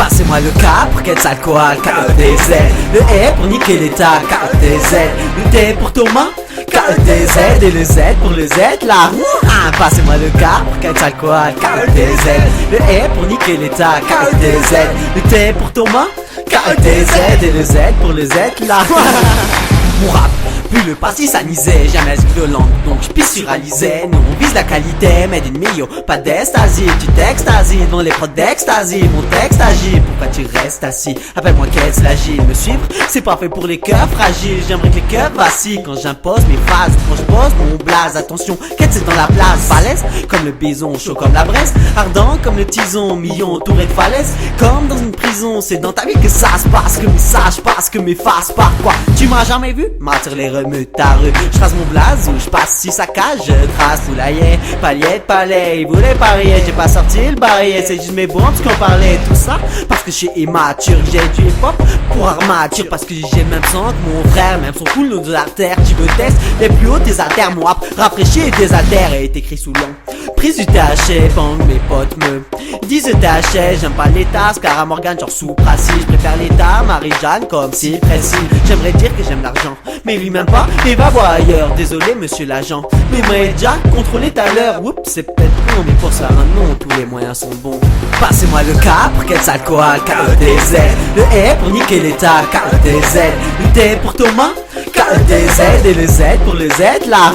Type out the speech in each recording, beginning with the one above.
Passez-moi le K pour qu'elle sale quoi, K-E-T-Z. Le E pour niquer l'état, K-E-T-Z. Le T pour Thomas, K-E-T-Z. Et le Z pour le Z, là. Passez-moi le K pour qu'elle sale quoi, K-E-T-Z. Le E pour niquer l'état, K-E-T-Z. Le T pour Thomas, K-E-T-Z. Et le Z pour le Z, là. Mon rap, plus le passé s'anisait, jamais violent, donc je pisse sur Alizé. Nous on vise la qualité, made in Mio, pas d'ecstasy. Tu t'extasies dans les prods d'ecstasy, mon texte agit. Pourquoi tu restes assis? Appelle-moi Ketz l'agile. Me suivre, c'est pas fait pour les cœurs fragiles. J'aimerais que les cœurs vacillent quand j'impose mes phases, quand je pose mon blaze. Attention, Ketz c'est dans la place, falaise comme le bison, chaud comme la braise, ardent comme le tison, million entouré de falaises, comme dans une prison. C'est dans ta vie que ça se passe, que mes sages passent, que mes faces partent. Quoi, tu m'as jamais vu? M'attire les remeutes ta rue. Je trace mon blaze ou je passe si ça cache. Je trace poulailler, palier de palais. Ils voulaient parier, j'ai pas sorti le barillet. C'est juste mes bombes qu'on parlait tout ça. Parce que je suis immature, j'ai du hip-hop pour armature. Parce que j'ai même sang que mon frère, même son cool nos artères. Tu veux test les plus hautes tes artères. Mon rap rafraîchi et désaltère et est écrit sous long. Prise du THC, pendant que mes potes me disent THC. J'aime pas les tasses, car à Morgane genre sous Pracy. Je préfère l'état, Marie-Jeanne comme si précis. J'aimerais dire que j'aime l'argent, mais lui même pas, et va voir ailleurs. Désolé monsieur l'agent, mais moi déjà contrôlé tout à l'heure. Oups, c'est peut-être con, mais pour ça un nom, tous les moyens sont bons. Passez-moi le K pour qu'elle sale quoi, K-E-T-Z. Le E pour niquer l'état, K-E-T-Z. Le T pour Thomas, K-E-T-Z. Et le Z pour le Z, là.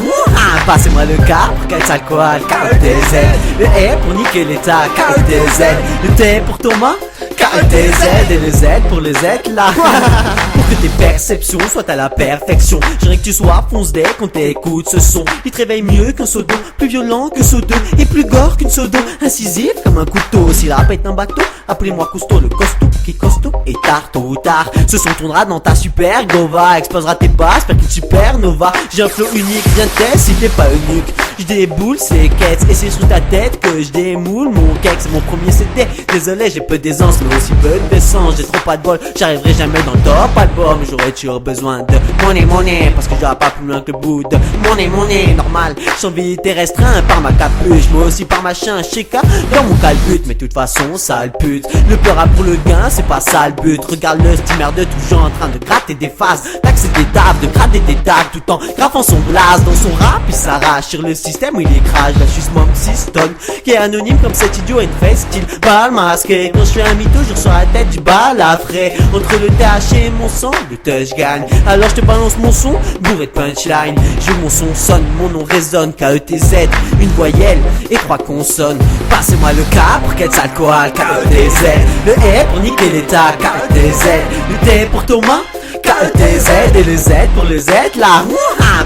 Passez-moi le K pour qu'elle sale quoi, K-E-T-Z. Le E pour niquer l'état, K-E-T-Z. Le T pour Thomas, K-E-T-Z. Et le Z pour le Z, là. Pour que tes perceptions soient à la perfection, j'aimerais que tu sois fonce dès qu'on t'écoute ce son. Il te réveille mieux qu'un sodo, plus violent que sodo, et plus gore qu'une sodo, incisif comme un couteau. Si la rap est un bateau, appelez-moi Cousteau, le costaud qui costaud. Et tard, tôt ou tard, ce son tournera dans ta super gova, explosera tes basses, percute supernova. J'ai un flow unique, viens test si t'es pas unique. Je déboule, c'est Ketz, et c'est sous ta tête que je démoule mon cake. C'est mon premier CD, désolé j'ai peu d'aisance, mais aussi peu de décence. J'ai trop pas de bol, j'arriverai jamais dans le top album. J'aurais toujours besoin de money, parce que j'aurai pas plus loin que le bout de money, normal. J'en vis t'es restreint par ma capuche, moi aussi par machin, chica dans mon calbut. Mais de toute façon, sale pute, le peur a pour le gain, c'est pas ça le but. Regarde le steamer de tout genre en train de gratter des phases, taxer des tables, de gratter des tables, tout en graffant son blase. Dans son rap, il s'arrache sur le système où il écrase. Là, je suis Smoke System, qui est anonyme comme cet idiot et une face style balle masqué. Quand je suis un mytho, je reçois la tête du bal à frais. Entre le THC et mon sang, le touch gagne. Alors je te balance mon son, bourré de punchline. Je mon son sonne, mon nom résonne, K-E-T-Z, une voyelle et 3 consonnes. Passez-moi le K pour qu'elle sale quoi, K-E-T-Z. Le E pour niquer l'état, K-E-T-Z. Le T pour Thomas, K-E-T-Z. Et le Z pour le Z, là.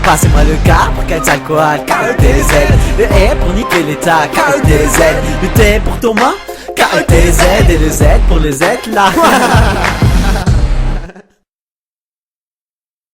Passez-moi le K pour qu'elle sale quoi, K-E-T-Z. Le E pour niquer l'état, K-E-T-Z. Le T pour Thomas, K-E-T-Z. Et le Z pour le Z, là.